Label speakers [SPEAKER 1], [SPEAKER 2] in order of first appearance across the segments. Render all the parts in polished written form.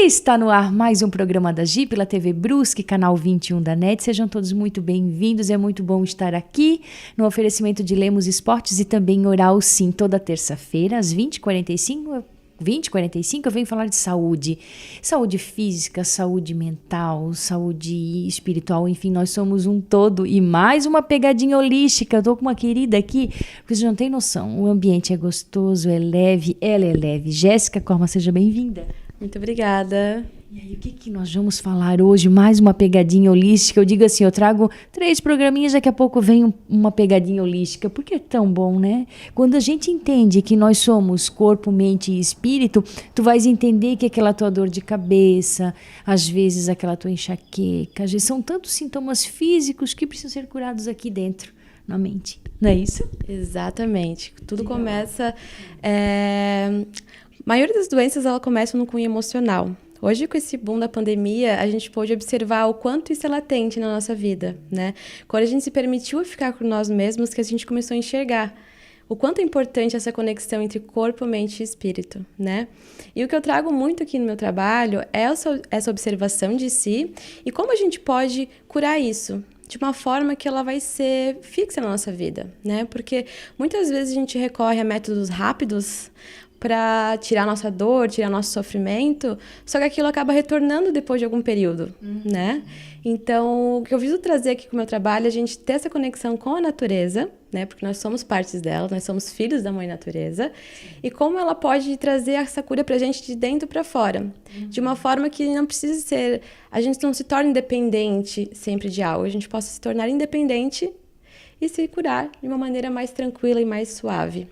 [SPEAKER 1] Está no ar mais um programa da Gi pela TV Brusque, canal 21 da NET. Sejam todos muito bem-vindos. É muito bom estar aqui no oferecimento de Lemos Esportes e também Oral Sim, toda terça-feira, às 20h45. 20h45 eu venho falar de saúde. Saúde física, saúde mental, saúde espiritual, enfim, nós somos um todo. E mais uma pegadinha holística. Eu tô com uma querida aqui, porque vocês não têm noção. O ambiente é gostoso, é leve, ela é leve. Jéssica Corma, seja bem-vinda.
[SPEAKER 2] Muito obrigada.
[SPEAKER 1] E aí, o que nós vamos falar hoje? Mais uma pegadinha holística. Eu digo assim, eu trago 3 programinhas, daqui a pouco vem uma pegadinha holística, porque é tão bom, né? Quando a gente entende que nós somos corpo, mente e espírito, tu vais entender que aquela tua dor de cabeça, às vezes aquela tua enxaqueca, às vezes são tantos sintomas físicos que precisam ser curados aqui dentro, na mente. Não é isso?
[SPEAKER 2] Exatamente. Tudo começa... A maioria das doenças, ela começa no cunho emocional. Hoje, com esse boom da pandemia, a gente pôde observar o quanto isso é latente na nossa vida, né? Quando a gente se permitiu ficar com nós mesmos, que a gente começou a enxergar o quanto é importante essa conexão entre corpo, mente e espírito, né? E o que eu trago muito aqui no meu trabalho é essa observação de si e como a gente pode curar isso de uma forma que ela vai ser fixa na nossa vida, né? Porque muitas vezes a gente recorre a métodos rápidos para tirar nossa dor, tirar nosso sofrimento, só que aquilo acaba retornando depois de algum período, né? Então, o que eu viso trazer aqui com o meu trabalho é a gente ter essa conexão com a natureza, né? Porque nós somos partes dela, nós somos filhos da mãe natureza, e como ela pode trazer essa cura pra gente de dentro para fora, de uma forma que não precisa ser... A gente não se torna independente sempre de algo, a gente possa se tornar independente e se curar de uma maneira mais tranquila e mais suave.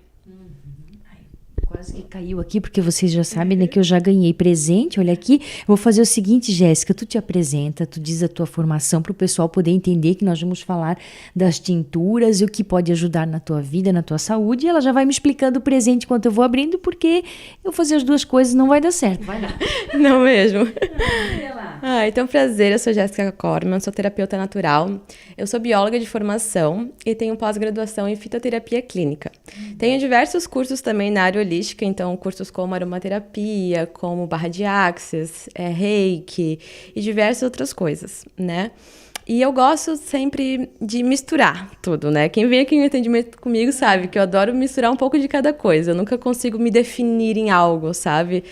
[SPEAKER 1] Quase que caiu aqui, porque vocês já sabem, né, que eu já ganhei presente. Olha aqui, eu vou fazer o seguinte, Jéssica, tu te apresenta, tu diz a tua formação para o pessoal poder entender que nós vamos falar das tinturas e o que pode ajudar na tua vida, na tua saúde, e ela já vai me explicando o presente enquanto eu vou abrindo, porque eu fazer as duas coisas não vai dar certo. Vai lá.
[SPEAKER 2] Não mesmo. Então, prazer, eu sou Jéssica Corman, sou terapeuta natural, eu sou bióloga de formação e tenho pós-graduação em fitoterapia clínica. Tenho diversos cursos também na área holística, então cursos como aromaterapia, como barra de axis, reiki e diversas outras coisas, né? E eu gosto sempre de misturar tudo, né? Quem vem aqui no atendimento comigo sabe que eu adoro misturar um pouco de cada coisa, eu nunca consigo me definir em algo, sabe?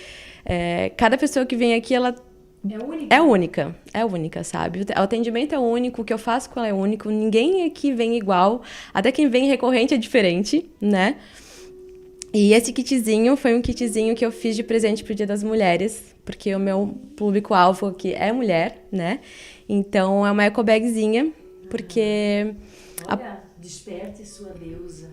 [SPEAKER 2] Cada pessoa que vem aqui, ela é única, sabe? O atendimento é único, o que eu faço com ela é único, ninguém aqui vem igual, até quem vem recorrente é diferente, né? E esse kitzinho foi um kitzinho que eu fiz de presente pro Dia das Mulheres, porque o meu público-alvo aqui é mulher, né? Então é uma ecobagzinha, porque...
[SPEAKER 1] Desperte sua deusa.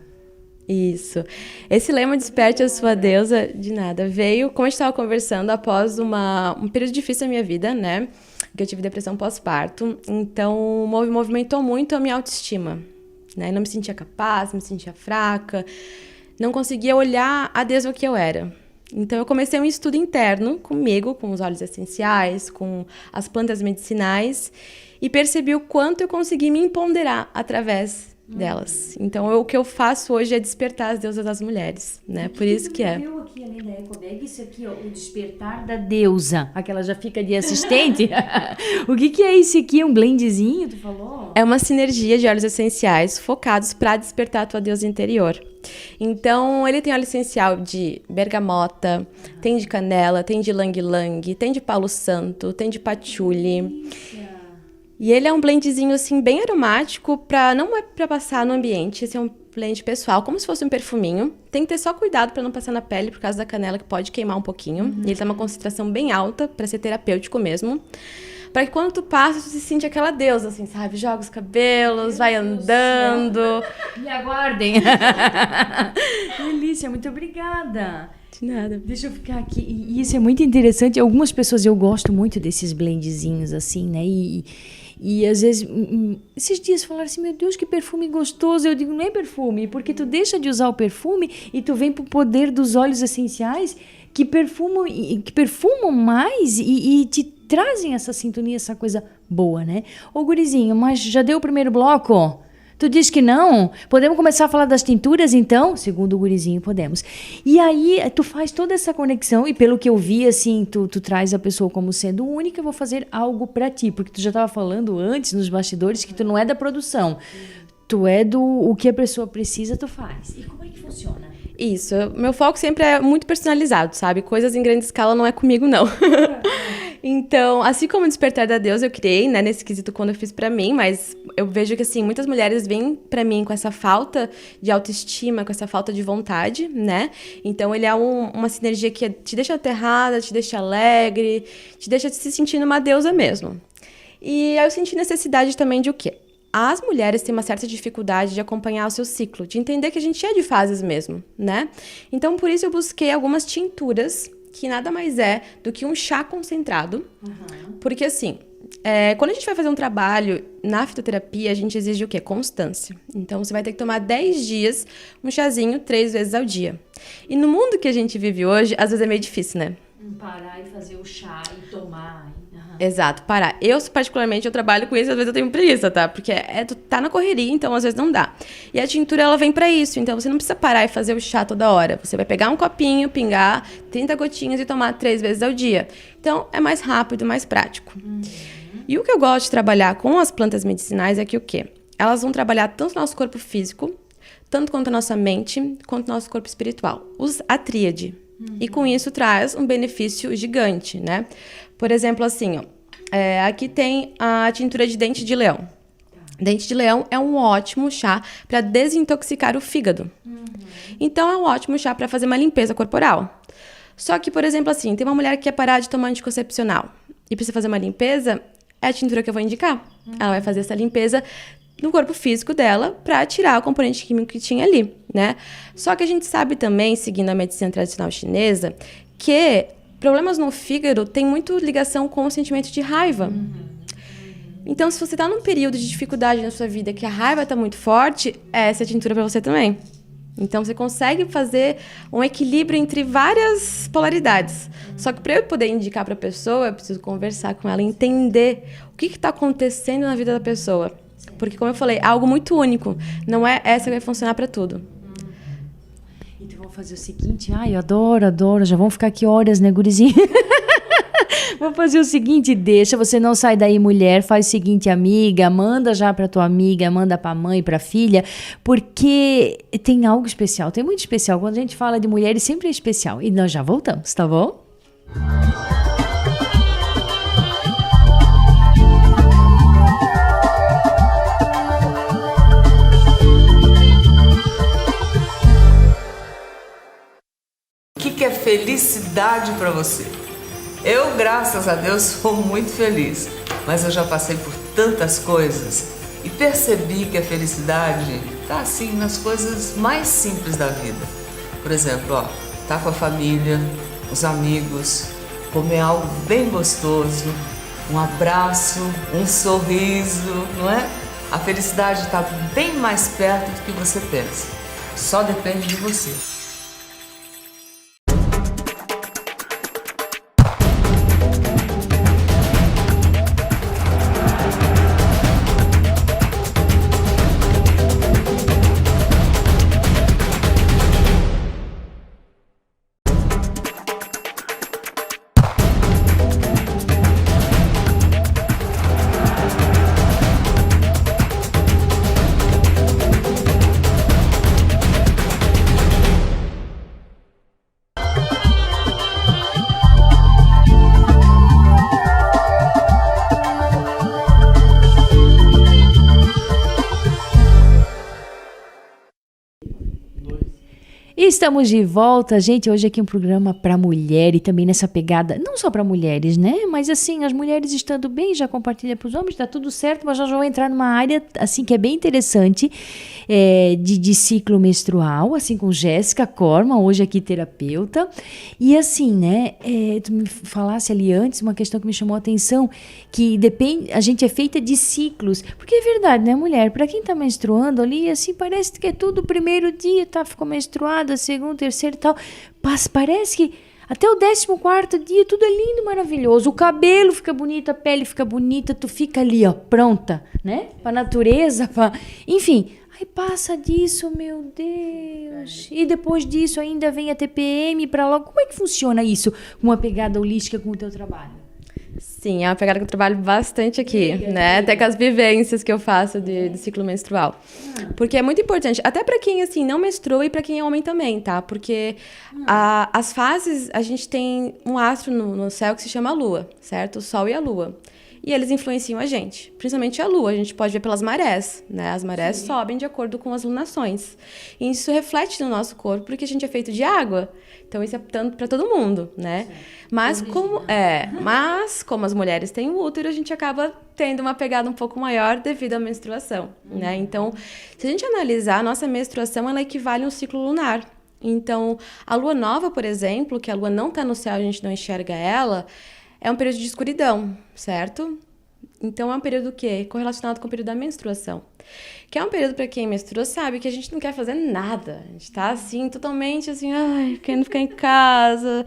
[SPEAKER 2] Isso. Esse lema Desperte a Sua Deusa, de nada, veio, como a gente estava conversando, após um período difícil da minha vida, né? Que eu tive depressão pós-parto. Então, movimentou muito a minha autoestima, né? Não me sentia capaz, me sentia fraca, não conseguia olhar a deusa que eu era. Então, eu comecei um estudo interno comigo, com os óleos essenciais, com as plantas medicinais, e percebi o quanto eu consegui me empoderar através delas. Então, o que eu faço hoje é despertar as deusas das mulheres, né? Por isso que é.
[SPEAKER 1] Aqui, além da ecobag, isso aqui, ó, o despertar da deusa. Aquela já fica de assistente. O que é isso aqui? Um blendzinho, tu falou?
[SPEAKER 2] É uma sinergia de óleos essenciais focados para despertar a tua deusa interior. Então, ele tem óleo essencial de bergamota, tem de canela, tem de ylang-ylang, tem de palo santo, tem de patchouli. E ele é um blendzinho, assim, bem aromático, não é pra passar no ambiente. Esse é um blend pessoal, como se fosse um perfuminho. Tem que ter só cuidado pra não passar na pele, por causa da canela, que pode queimar um pouquinho. E ele tem uma concentração bem alta, pra ser terapêutico mesmo. Pra que quando tu passa, tu se sente aquela deusa, assim, sabe? Joga os cabelos, vai andando.
[SPEAKER 1] Me aguardem. Delícia, muito obrigada.
[SPEAKER 2] De nada.
[SPEAKER 1] Deixa eu ficar aqui. E isso é muito interessante. Algumas pessoas, eu gosto muito desses blendzinhos, assim, né? E às vezes, esses dias falaram assim, meu Deus, que perfume gostoso. Eu digo, não é perfume, porque tu deixa de usar o perfume e tu vem pro poder dos óleos essenciais que perfumam mais e te trazem essa sintonia, essa coisa boa, né? Ô, gurizinho, mas já deu o primeiro bloco? Tu diz que não? Podemos começar a falar das tinturas, então? Segundo o gurizinho, podemos. E aí, tu faz toda essa conexão e pelo que eu vi, assim, tu traz a pessoa como sendo única, eu vou fazer algo pra ti. Porque tu já estava falando antes, nos bastidores, que tu não é da produção. Tu é do o que a pessoa precisa, tu faz. E como é que funciona?
[SPEAKER 2] Isso, meu foco sempre é muito personalizado, sabe? Coisas em grande escala não é comigo, não. Então, assim como o Despertar da Deusa eu criei, né, nesse quesito quando eu fiz pra mim, mas eu vejo que, assim, muitas mulheres vêm pra mim com essa falta de autoestima, com essa falta de vontade, né? Então, ele é uma sinergia que te deixa aterrada, te deixa alegre, te deixa se sentindo uma deusa mesmo. E aí eu senti necessidade também de o quê? As mulheres têm uma certa dificuldade de acompanhar o seu ciclo, de entender que a gente é de fases mesmo, né? Então, por isso eu busquei algumas tinturas, que nada mais é do que um chá concentrado. Porque, assim, quando a gente vai fazer um trabalho na fitoterapia, a gente exige o quê? Constância. Então, você vai ter que tomar 10 dias um chazinho 3 vezes ao dia. E no mundo que a gente vive hoje, às vezes é meio difícil, né?
[SPEAKER 1] Parar e fazer o chá e tomar.
[SPEAKER 2] Exato, parar. Eu, particularmente, eu trabalho com isso, às vezes eu tenho preguiça, tá? Porque tu tá na correria, então às vezes não dá. E a tintura, ela vem pra isso, então você não precisa parar e fazer o chá toda hora. Você vai pegar um copinho, pingar 30 gotinhas e tomar 3 vezes ao dia. Então, é mais rápido, mais prático. E o que eu gosto de trabalhar com as plantas medicinais é que o quê? Elas vão trabalhar tanto o nosso corpo físico, tanto quanto a nossa mente, quanto o nosso corpo espiritual. A tríade. E com isso traz um benefício gigante, né? Por exemplo, assim, ó, aqui tem a tintura de dente de leão. Dente de leão é um ótimo chá para desintoxicar o fígado. Então, é um ótimo chá para fazer uma limpeza corporal. Só que, por exemplo, assim, tem uma mulher que quer parar de tomar anticoncepcional e precisa fazer uma limpeza, é a tintura que eu vou indicar. Ela vai fazer essa limpeza no corpo físico dela para tirar o componente químico que tinha ali, né? Só que a gente sabe também, seguindo a medicina tradicional chinesa, que problemas no fígado têm muito ligação com o sentimento de raiva. Então, se você está num período de dificuldade na sua vida, que a raiva está muito forte, essa é a tintura para você também. Então, você consegue fazer um equilíbrio entre várias polaridades. Só que para eu poder indicar para a pessoa, eu preciso conversar com ela, entender o que está acontecendo na vida da pessoa. Porque, como eu falei, é algo muito único. Não é essa que vai funcionar para tudo.
[SPEAKER 1] Então, vamos fazer o seguinte. Ai, eu adoro. Já vamos ficar aqui horas, né, gurizinho? Vou fazer o seguinte, deixa, você não sai daí, mulher, faz o seguinte, amiga, manda já pra tua amiga, manda pra mãe, pra filha, porque tem algo especial, tem muito especial. Quando a gente fala de mulheres, sempre é especial. E nós já voltamos, tá bom?
[SPEAKER 3] O que é felicidade para você? Eu, graças a Deus, sou muito feliz, mas eu já passei por tantas coisas e percebi que a felicidade está assim nas coisas mais simples da vida. Por exemplo, tá com a família, os amigos, comer algo bem gostoso, um abraço, um sorriso, não é? A felicidade está bem mais perto do que você pensa. Só depende de você.
[SPEAKER 1] Estamos de volta, gente. Hoje aqui um programa para mulher e também nessa pegada, não só para mulheres, né? Mas assim, as mulheres estando bem, já compartilha para os homens, tá tudo certo, mas já vou entrar numa área assim que é bem interessante, de ciclo menstrual, assim com Jéssica Corman, hoje aqui terapeuta. E assim, né? Tu me falasse ali antes uma questão que me chamou a atenção, que depende, a gente é feita de ciclos, porque é verdade, né, mulher? Para quem tá menstruando ali, assim, parece que é tudo o primeiro dia, tá? Ficou menstruada, segundo, terceiro e tal. Mas parece que Até o 14º dia, tudo é lindo, maravilhoso. O cabelo fica bonito, a pele fica bonita, tu fica ali, ó, pronta, né? Pra natureza, enfim. Aí passa disso, meu Deus. E depois disso ainda vem a TPM pra logo. Como é que funciona isso? Uma pegada holística com o teu trabalho?
[SPEAKER 2] Sim, é uma pegada que eu trabalho bastante aqui, né? Até com as vivências que eu faço de ciclo menstrual. Porque é muito importante, até para quem, assim, não menstrua e para quem é homem também, tá? Porque as fases, a gente tem um astro no céu que se chama Lua, certo? O Sol e a Lua. E eles influenciam a gente, principalmente a Lua. A gente pode ver pelas marés, né? As marés sobem de acordo com as lunações. E isso reflete no nosso corpo, porque a gente é feito de água. Então, isso é tanto para todo mundo, né? Mas como as mulheres têm o útero, a gente acaba tendo uma pegada um pouco maior devido à menstruação, né? Então, se a gente analisar, a nossa menstruação, ela equivale a um ciclo lunar. Então, a lua nova, por exemplo, que a lua não está no céu, a gente não enxerga ela, é um período de escuridão, certo? Então, é um período que correlacionado com o período da menstruação. Que é um período, para quem menstrua, sabe que a gente não quer fazer nada. A gente tá, assim, totalmente, assim, querendo ficar em casa,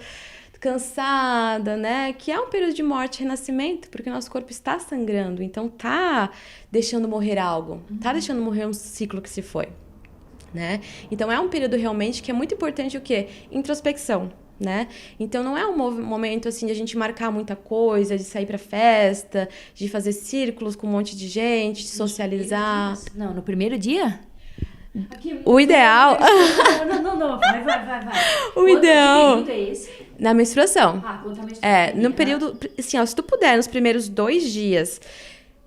[SPEAKER 2] cansada, né? Que é um período de morte e renascimento, porque o nosso corpo está sangrando. Então, tá deixando morrer algo. Tá deixando morrer um ciclo que se foi, né? Então, é um período realmente que é muito importante o quê? Introspecção. Né? Então não é um momento assim de a gente marcar muita coisa, de sair pra festa, de fazer círculos com um monte de gente, de socializar.
[SPEAKER 1] Não, no primeiro dia?
[SPEAKER 2] O ideal.
[SPEAKER 1] Não. Vai.
[SPEAKER 2] O ideal.
[SPEAKER 1] Que período é esse?
[SPEAKER 2] Na menstruação.
[SPEAKER 1] Quanto à menstruação.
[SPEAKER 2] No período. Assim, ó, se tu puder, nos primeiros 2 dias,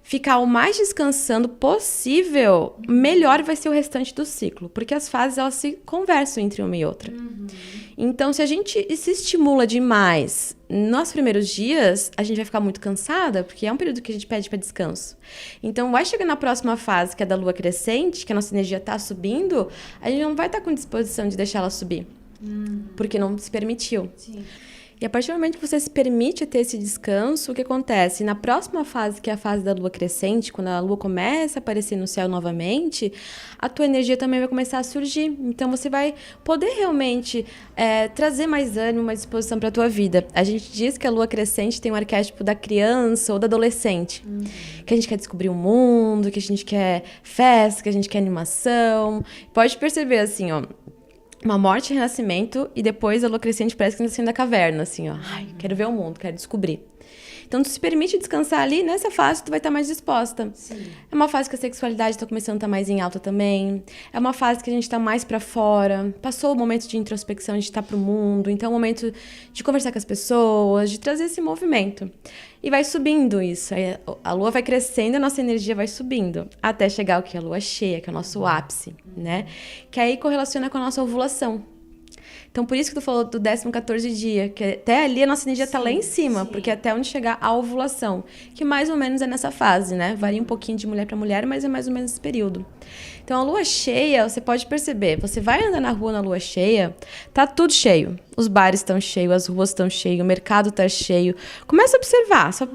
[SPEAKER 2] ficar o mais descansando possível, melhor vai ser o restante do ciclo. Porque as fases, elas se conversam entre uma e outra. Então, se a gente se estimula demais nos primeiros dias, a gente vai ficar muito cansada, porque é um período que a gente pede para descanso. Então, vai chegar na próxima fase, que é da lua crescente, que a nossa energia está subindo, a gente não vai estar com disposição de deixar ela subir. Porque não se permitiu. Sim. E a partir do momento que você se permite ter esse descanso, o que acontece? Na próxima fase, que é a fase da lua crescente, quando a lua começa a aparecer no céu novamente, a tua energia também vai começar a surgir. Então, você vai poder realmente trazer mais ânimo, mais disposição para a tua vida. A gente diz que a lua crescente tem um arquétipo da criança ou da adolescente. Que a gente quer descobrir o mundo, que a gente quer festa, que a gente quer animação. Pode perceber, assim, ó. Uma morte e renascimento, e depois a lua crescente parece que está saindo da caverna, assim, ó. Quero ver o mundo, quero descobrir. Então, tu se permite descansar ali, nessa fase tu vai estar mais disposta. Sim. É uma fase que a sexualidade está começando a estar mais em alta também. É uma fase que a gente está mais para fora. Passou o momento de introspecção, a gente está pro mundo. Então, é o momento de conversar com as pessoas, de trazer esse movimento. E vai subindo isso. A lua vai crescendo e a nossa energia vai subindo. Até chegar o que? A lua cheia, que é o nosso ápice, né? Que aí correlaciona com a nossa ovulação. Então, por isso que tu falou do 14º dia, que até ali a nossa energia tá lá em cima, porque até onde chegar a ovulação, que mais ou menos é nessa fase, né? Varia um pouquinho de mulher para mulher, mas é mais ou menos esse período. Então, a lua cheia, você pode perceber, você vai andar na rua na lua cheia, tá tudo cheio. Os bares estão cheios, as ruas estão cheias, o mercado tá cheio. Começa a observar, só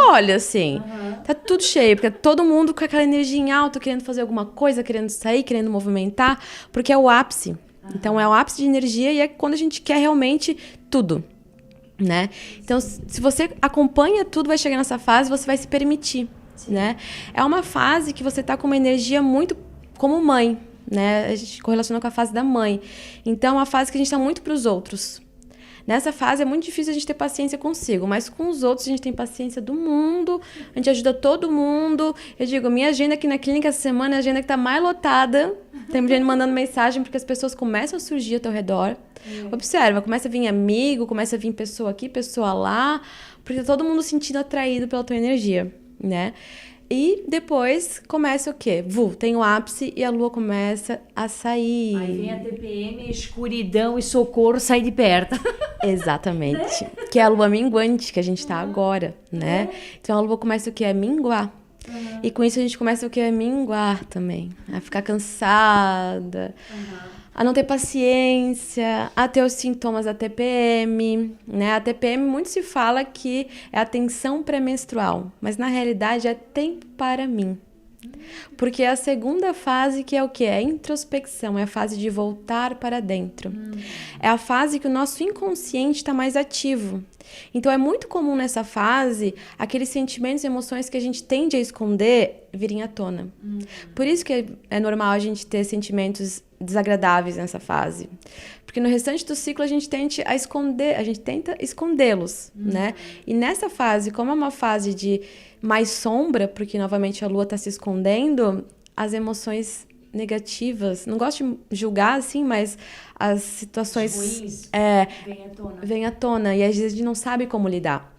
[SPEAKER 2] olha assim. Tá tudo cheio, porque todo mundo com aquela energia em alta, querendo fazer alguma coisa, querendo sair, querendo movimentar, porque é o ápice. Então, é o ápice de energia e é quando a gente quer realmente tudo, né? Então, se você acompanha tudo, vai chegar nessa fase, você vai se permitir, né? É uma fase que você tá com uma energia muito como mãe, né? A gente correlaciona com a fase da mãe. Então, é uma fase que a gente tá muito pros outros. Nessa fase é muito difícil a gente ter paciência consigo, mas com os outros a gente tem paciência do mundo, a gente ajuda todo mundo. Eu digo, minha agenda aqui na clínica essa semana é a agenda que tá mais lotada. Tem gente mandando mensagem porque as pessoas começam a surgir ao teu redor. Observa, começa a vir amigo, começa a vir pessoa aqui, pessoa lá, porque tá todo mundo se sentindo atraído pela tua energia, né? E depois começa o quê? Tem o ápice e a lua começa a sair.
[SPEAKER 1] Aí vem a TPM, escuridão e socorro, sai de perto.
[SPEAKER 2] Exatamente. Né? Que é a lua minguante que a gente tá agora, né? Então a lua começa o quê? A minguar. E com isso a gente começa o quê? A minguar também. A ficar cansada. A não ter paciência, a ter os sintomas da TPM, né? A TPM muito se fala que é a tensão pré-menstrual, mas na realidade é tempo para mim, Porque é a segunda fase que é o quê? É a introspecção, é a fase de voltar para dentro. É a fase que o nosso inconsciente está mais ativo. Então, é muito comum nessa fase, aqueles sentimentos e emoções que a gente tende a esconder virem à tona. Por isso que é normal a gente ter sentimentos desagradáveis nessa fase. Porque no restante do ciclo a gente tenta escondê-los, né? E nessa fase, como é uma fase de mais sombra, porque novamente a lua está se escondendo, as emoções negativas, não gosto de julgar assim, mas as situações
[SPEAKER 1] ruins
[SPEAKER 2] vêm à tona e às vezes a gente não sabe como lidar.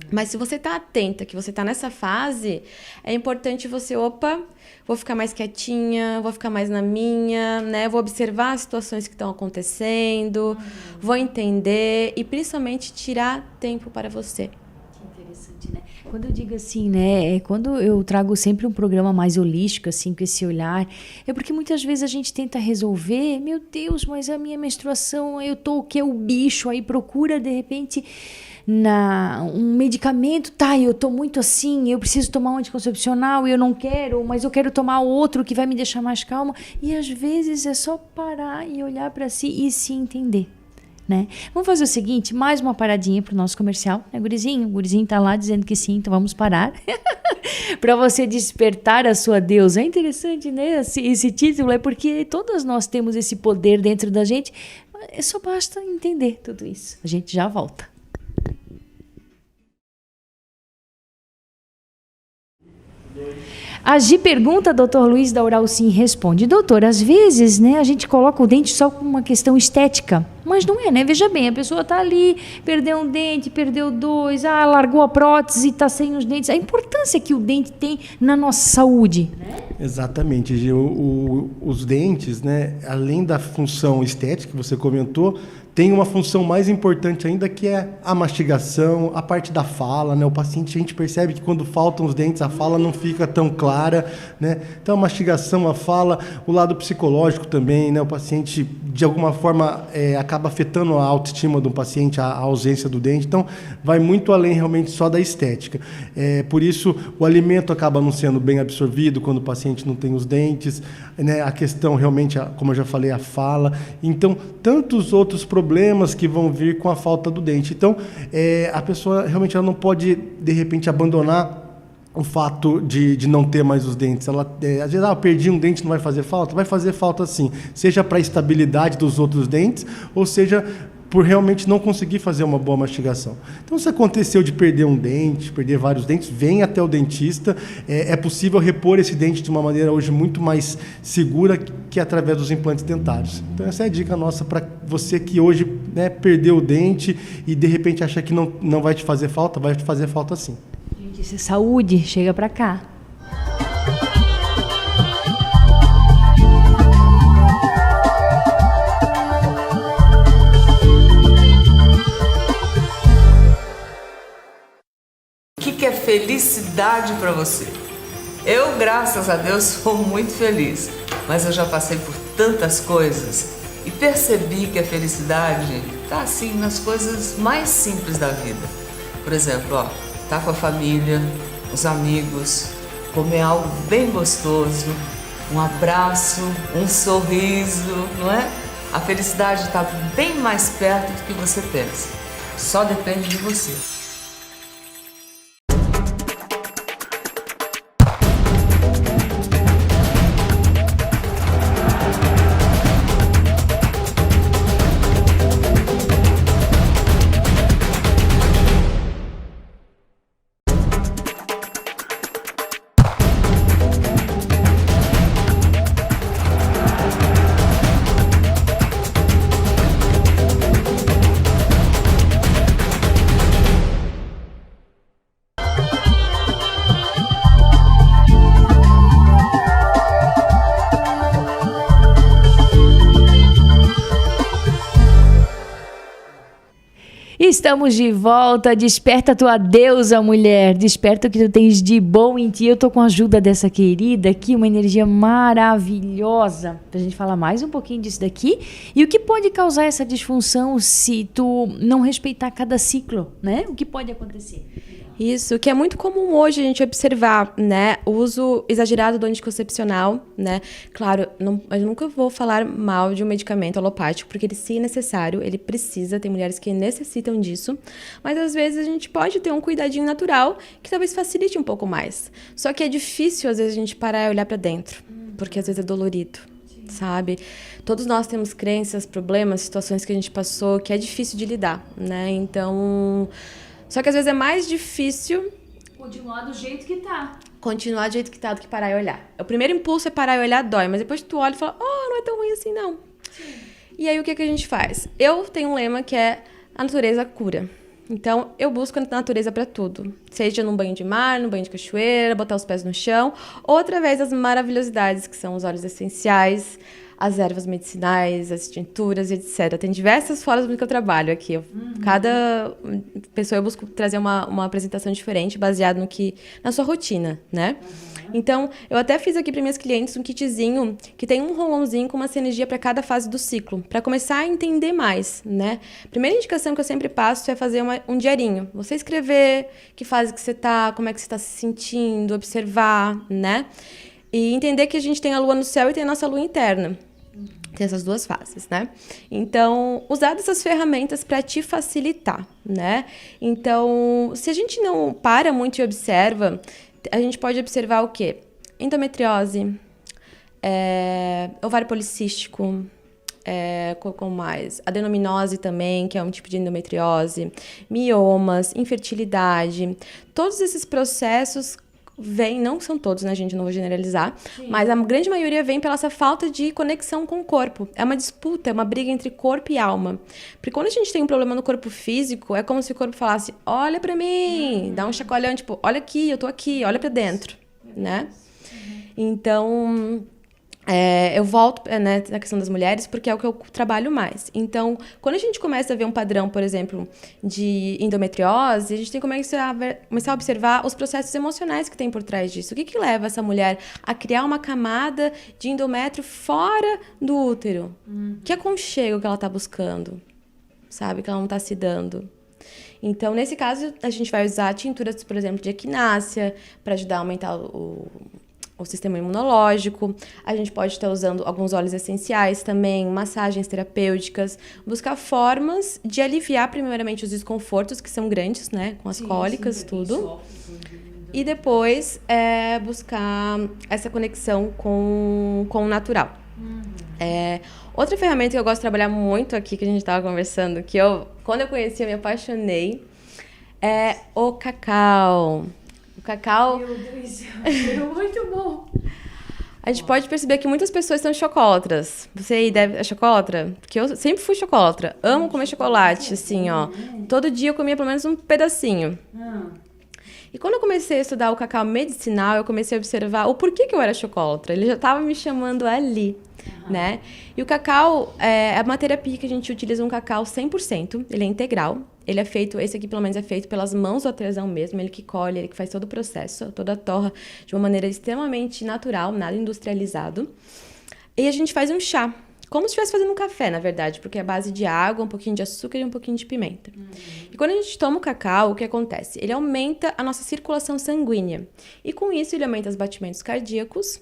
[SPEAKER 2] Mas se você está atenta, que você está nessa fase, é importante você, vou ficar mais quietinha, vou ficar mais na minha, né? Vou observar as situações que estão acontecendo, vou entender e principalmente tirar tempo para você.
[SPEAKER 1] Interessante, né? Quando eu digo assim, né, quando eu trago sempre um programa mais holístico, assim, com esse olhar, é porque muitas vezes a gente tenta resolver, meu Deus, mas a minha menstruação, eu tô o que? O bicho, aí procura, de repente, um medicamento, eu tô muito assim, eu preciso tomar um anticoncepcional e eu não quero, mas eu quero tomar outro que vai me deixar mais calma, e às vezes é só parar e olhar para si e se entender. Né? Vamos fazer o seguinte, mais uma paradinha pro nosso comercial, né, Gurizinho? O Gurizinho tá lá dizendo que sim, então vamos parar. Para você despertar a sua deusa. É interessante, né? Esse título é porque todas nós temos esse poder dentro da gente, só basta entender tudo isso. A gente já volta. A Gi pergunta, doutor Luiz da Oral Sim responde: doutor, às vezes, né, a gente coloca o dente só com uma questão estética, mas não é, né? Veja bem, a pessoa está ali, perdeu um dente, perdeu dois, largou a prótese e está sem os dentes. A importância que o dente tem na nossa saúde.
[SPEAKER 4] Exatamente, Gi. Os dentes, né, além da função estética que você comentou, tem uma função mais importante ainda, que é a mastigação, a parte da fala, né? O paciente, a gente percebe que quando faltam os dentes, a fala não fica tão clara, né? Então, a mastigação, a fala, o lado psicológico também, né? O paciente, de alguma forma, acaba afetando a autoestima do paciente, a ausência do dente. Então, vai muito além realmente só da estética. Por isso, o alimento acaba não sendo bem absorvido quando o paciente não tem os dentes, né? A questão realmente, como eu já falei, a fala. Então, tantos outros problemas que vão vir com a falta do dente. Então, a pessoa realmente ela não pode, de repente, abandonar o fato de não ter mais os dentes. Ela, às vezes, perdi um dente, não vai fazer falta? Vai fazer falta sim, seja para a estabilidade dos outros dentes, ou seja, por realmente não conseguir fazer uma boa mastigação. Então, se aconteceu de perder um dente, perder vários dentes, vem até o dentista. É possível repor esse dente de uma maneira hoje muito mais segura que através dos implantes dentários. Então, essa é a dica nossa para você que hoje, né, perdeu o dente e de repente acha que não vai te fazer falta. Vai te fazer falta sim.
[SPEAKER 1] Gente, isso é saúde, chega para cá.
[SPEAKER 3] O que é felicidade para você? Eu, graças a Deus, sou muito feliz, mas eu já passei por tantas coisas e percebi que a felicidade está assim nas coisas mais simples da vida. Por exemplo, tá com a família, os amigos, comer algo bem gostoso, um abraço, um sorriso, não é? A felicidade está bem mais perto do que você pensa. Só depende de você.
[SPEAKER 1] Estamos de volta. Desperta tua deusa, mulher. Desperta o que tu tens de bom em ti. Eu tô com a ajuda dessa querida aqui, uma energia maravilhosa, pra gente falar mais um pouquinho disso daqui. E o que pode causar essa disfunção se tu não respeitar cada ciclo, né? O que pode acontecer?
[SPEAKER 2] Isso, que é muito comum hoje a gente observar, né? O uso exagerado do anticoncepcional, né? Claro, eu nunca vou falar mal de um medicamento alopático, porque ele sim é necessário, ele precisa, tem mulheres que necessitam disso, mas às vezes a gente pode ter um cuidadinho natural que talvez facilite um pouco mais. Só que é difícil, às vezes, a gente parar e olhar pra dentro, porque às vezes é dolorido, sabe? Todos nós temos crenças, problemas, situações que a gente passou que é difícil de lidar, né? Então, só que às vezes é mais difícil
[SPEAKER 1] continuar do jeito que tá.
[SPEAKER 2] Continuar do jeito que tá do que parar e olhar. O primeiro impulso é parar e olhar, dói, mas depois tu olha e fala, não é tão ruim assim, não. Sim. E aí o que a gente faz? Eu tenho um lema que é a natureza cura. Então, eu busco a natureza para tudo. Seja num banho de mar, num banho de cachoeira, botar os pés no chão, ou através das maravilhosidades que são os óleos essenciais, as ervas medicinais, as tinturas, etc. Tem diversas formas que eu trabalho aqui. Cada pessoa eu busco trazer uma apresentação diferente, baseado na sua rotina, né? Então, eu até fiz aqui para minhas clientes um kitzinho que tem um rolãozinho com uma sinergia para cada fase do ciclo, para começar a entender mais, né? Primeira indicação que eu sempre passo é fazer um diarinho. Você escrever que fase que você tá, como é que você está se sentindo, observar, né? E entender que a gente tem a lua no céu e tem a nossa lua interna. Tem essas duas fases, né? Então, usar dessas ferramentas para te facilitar, né? Então, se a gente não para muito e observa, a gente pode observar o quê? Endometriose, ovário policístico, com mais adenominose também, que é um tipo de endometriose, miomas, infertilidade. Todos esses processos não são todos, né, gente? Não vou generalizar. Sim. Mas a grande maioria vem pela essa falta de conexão com o corpo. É uma disputa, é uma briga entre corpo e alma. Porque quando a gente tem um problema no corpo físico, é como se o corpo falasse, olha pra mim, dá um chacoalhão, tipo, olha aqui, eu tô aqui, olha pra dentro, né? Então, eu volto, né, na questão das mulheres, porque é o que eu trabalho mais. Então, quando a gente começa a ver um padrão, por exemplo, de endometriose, a gente tem que começar a observar os processos emocionais que tem por trás disso. O que leva essa mulher a criar uma camada de endométrio fora do útero? Que aconchego que ela está buscando, sabe? Que ela não está se dando. Então, nesse caso, a gente vai usar tinturas, por exemplo, de equinácea, para ajudar a aumentar o sistema imunológico. A gente pode estar usando alguns óleos essenciais também, massagens terapêuticas, buscar formas de aliviar primeiramente os desconfortos que são grandes, né, com as cólicas, tudo. E depois buscar essa conexão com o natural. Outra ferramenta que eu gosto de trabalhar muito aqui, que a gente estava conversando, que quando eu conheci, eu me apaixonei, é o cacau. O cacau...
[SPEAKER 1] Meu Deus, é muito bom.
[SPEAKER 2] A gente pode perceber que muitas pessoas são chocolatras. Você aí é chocolatra? Porque eu sempre fui chocolatra. Amo comer chocolate, assim, ó. Todo dia eu comia pelo menos um pedacinho. E quando eu comecei a estudar o cacau medicinal, eu comecei a observar o porquê que eu era chocolatra. Ele já estava me chamando ali, né? E o cacau é uma terapia que a gente utiliza um cacau 100%. Ele é integral. Ele é feito, esse aqui pelo menos é feito pelas mãos do artesão mesmo, ele que colhe, ele que faz todo o processo, toda a torra de uma maneira extremamente natural, nada industrializado. E a gente faz um chá, como se estivesse fazendo um café, na verdade, porque é a base de água, um pouquinho de açúcar e um pouquinho de pimenta. E quando a gente toma o cacau, o que acontece? Ele aumenta a nossa circulação sanguínea. E com isso ele aumenta os batimentos cardíacos,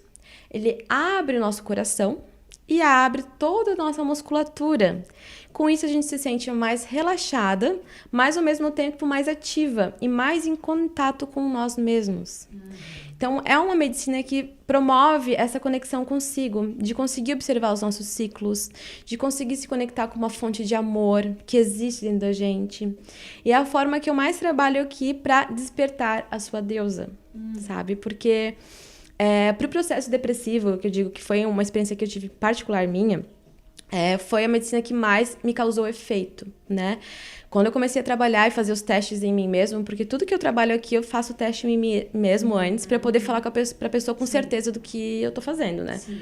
[SPEAKER 2] ele abre o nosso coração e abre toda a nossa musculatura. Com isso, a gente se sente mais relaxada, mas ao mesmo tempo mais ativa e mais em contato com nós mesmos. Então, é uma medicina que promove essa conexão consigo, de conseguir observar os nossos ciclos, de conseguir se conectar com uma fonte de amor que existe dentro da gente. E é a forma que eu mais trabalho aqui para despertar a sua deusa, sabe? Porque para o processo depressivo, que eu digo que foi uma experiência que eu tive particular minha, foi a medicina que mais me causou efeito, né? Quando eu comecei a trabalhar e fazer os testes em mim mesmo, porque tudo que eu trabalho aqui eu faço o teste em mim mesmo antes, para poder falar para a pessoa com certeza do que eu tô fazendo, né? Sim.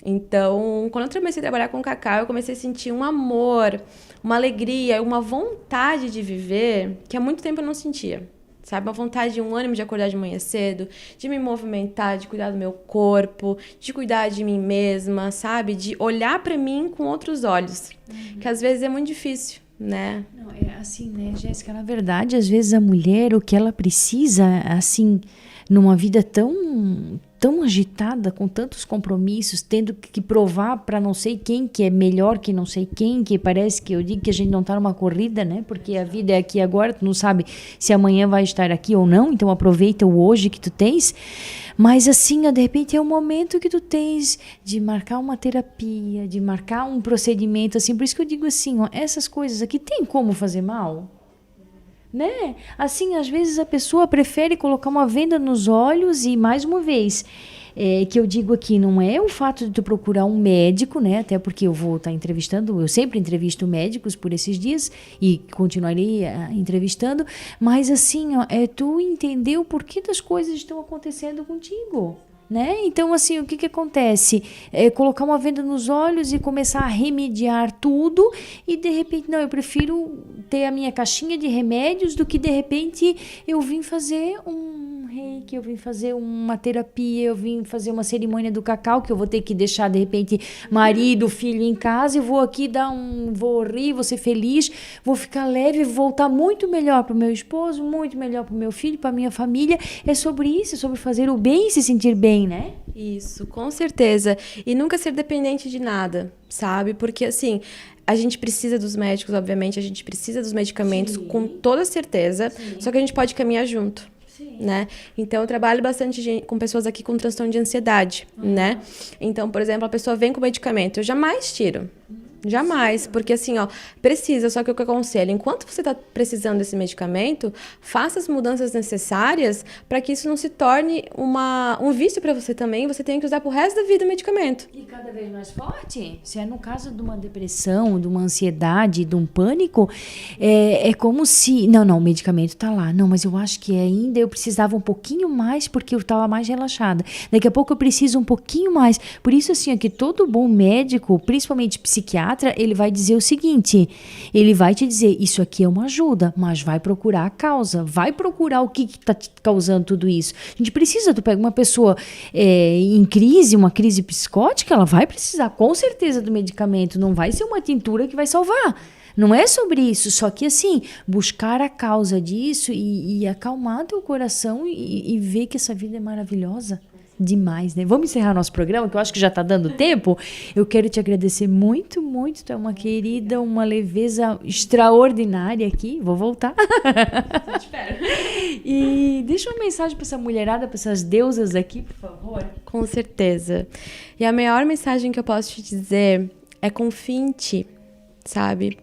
[SPEAKER 2] Então, quando eu comecei a trabalhar com cacau, eu comecei a sentir um amor, uma alegria, uma vontade de viver que há muito tempo eu não sentia. Sabe, uma vontade, um ânimo de acordar de manhã cedo, de me movimentar, de cuidar do meu corpo, de cuidar de mim mesma, sabe? De olhar pra mim com outros olhos, que às vezes é muito difícil, né?
[SPEAKER 1] Não, assim, né, Jéssica, na verdade, às vezes a mulher, o que ela precisa, assim, numa vida tão agitada, com tantos compromissos, tendo que provar para não sei quem que é melhor que não sei quem, que parece que eu digo que a gente não tá numa corrida, né? Porque a vida é aqui agora, tu não sabe se amanhã vai estar aqui ou não, então aproveita o hoje que tu tens. Mas assim, de repente é o momento que tu tens de marcar uma terapia, de marcar um procedimento, assim, por isso que eu digo assim, ó, essas coisas aqui tem como fazer mal? Né? Assim, às vezes a pessoa prefere colocar uma venda nos olhos e, mais uma vez, que eu digo aqui, não é o fato de tu procurar um médico, né? Até porque eu vou estar entrevistando, eu sempre entrevisto médicos por esses dias e continuarei entrevistando, mas assim, ó, é tu entender o porquê das coisas estão acontecendo contigo. Né? Então, assim, o que acontece? É colocar uma venda nos olhos e começar a remediar tudo e, de repente, não, eu prefiro ter a minha caixinha de remédios do que, de repente, eu vim fazer um reiki, eu vim fazer uma terapia, eu vim fazer uma cerimônia do cacau, que eu vou ter que deixar, de repente, marido, filho em casa e vou aqui vou rir, vou ser feliz, vou ficar leve, vou voltar muito melhor para o meu esposo, muito melhor para o meu filho, para a minha família. É sobre isso, é sobre fazer o bem e se sentir bem, né?
[SPEAKER 2] Isso, com certeza. E nunca ser dependente de nada, sabe? Porque, assim, a gente precisa dos médicos, obviamente, a gente precisa dos medicamentos, sim, com toda certeza, sim, só que a gente pode caminhar junto, sim, né? Então, eu trabalho bastante com pessoas aqui com transtorno de ansiedade, né? Então, por exemplo, a pessoa vem com medicamento, eu jamais tiro. Jamais, porque assim, ó, precisa, só que o que eu aconselho, enquanto você está precisando desse medicamento, faça as mudanças necessárias para que isso não se torne um vício para você também, você tem que usar pro resto da vida o medicamento.
[SPEAKER 1] E cada vez mais forte, se é no caso de uma depressão, de uma ansiedade, de um pânico, é como se, não, o medicamento tá lá, não, mas eu acho que ainda eu precisava um pouquinho mais porque eu estava mais relaxada, daqui a pouco eu preciso um pouquinho mais, por isso assim, é que todo bom médico, principalmente psiquiatra, ele vai dizer o seguinte, ele vai te dizer, isso aqui é uma ajuda, mas vai procurar a causa, vai procurar o que está causando tudo isso. A gente precisa, tu pega uma pessoa em crise, uma crise psicótica, ela vai precisar com certeza do medicamento, não vai ser uma tintura que vai salvar. Não é sobre isso, só que assim, buscar a causa disso e acalmar teu coração e ver que essa vida é maravilhosa. Demais, né? Vamos encerrar nosso programa, que eu acho que já está dando tempo. Eu quero te agradecer muito, muito. Tu é uma querida, uma leveza extraordinária aqui. Vou voltar. Eu te espero. E deixa uma mensagem para essa mulherada, para essas deusas aqui, por favor.
[SPEAKER 2] Com certeza. E a maior mensagem que eu posso te dizer é confie em ti, sabe?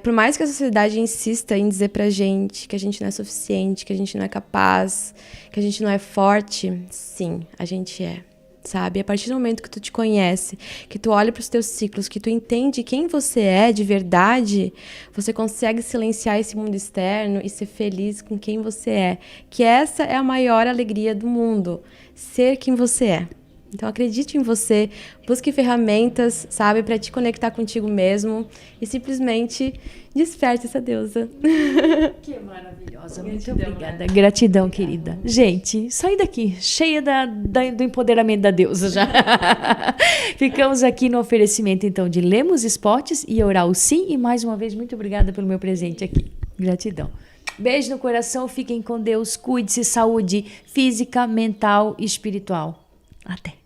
[SPEAKER 2] Por mais que a sociedade insista em dizer pra gente que a gente não é suficiente, que a gente não é capaz, que a gente não é forte, sim, a gente é, sabe? A partir do momento que tu te conhece, que tu olha pros teus ciclos, que tu entende quem você é de verdade, você consegue silenciar esse mundo externo e ser feliz com quem você é. Que essa é a maior alegria do mundo, ser quem você é. Então, acredite em você, busque ferramentas, sabe, para te conectar contigo mesmo e simplesmente desperte essa deusa.
[SPEAKER 1] Que maravilhosa, muito obrigada. Gratidão, querida. Gente, saí daqui, cheia do empoderamento da deusa já. Ficamos aqui no oferecimento, então, de Lemos Esportes e Oral Sim. E, mais uma vez, muito obrigada pelo meu presente aqui. Gratidão. Beijo no coração, fiquem com Deus, cuide-se, saúde física, mental e espiritual. Até.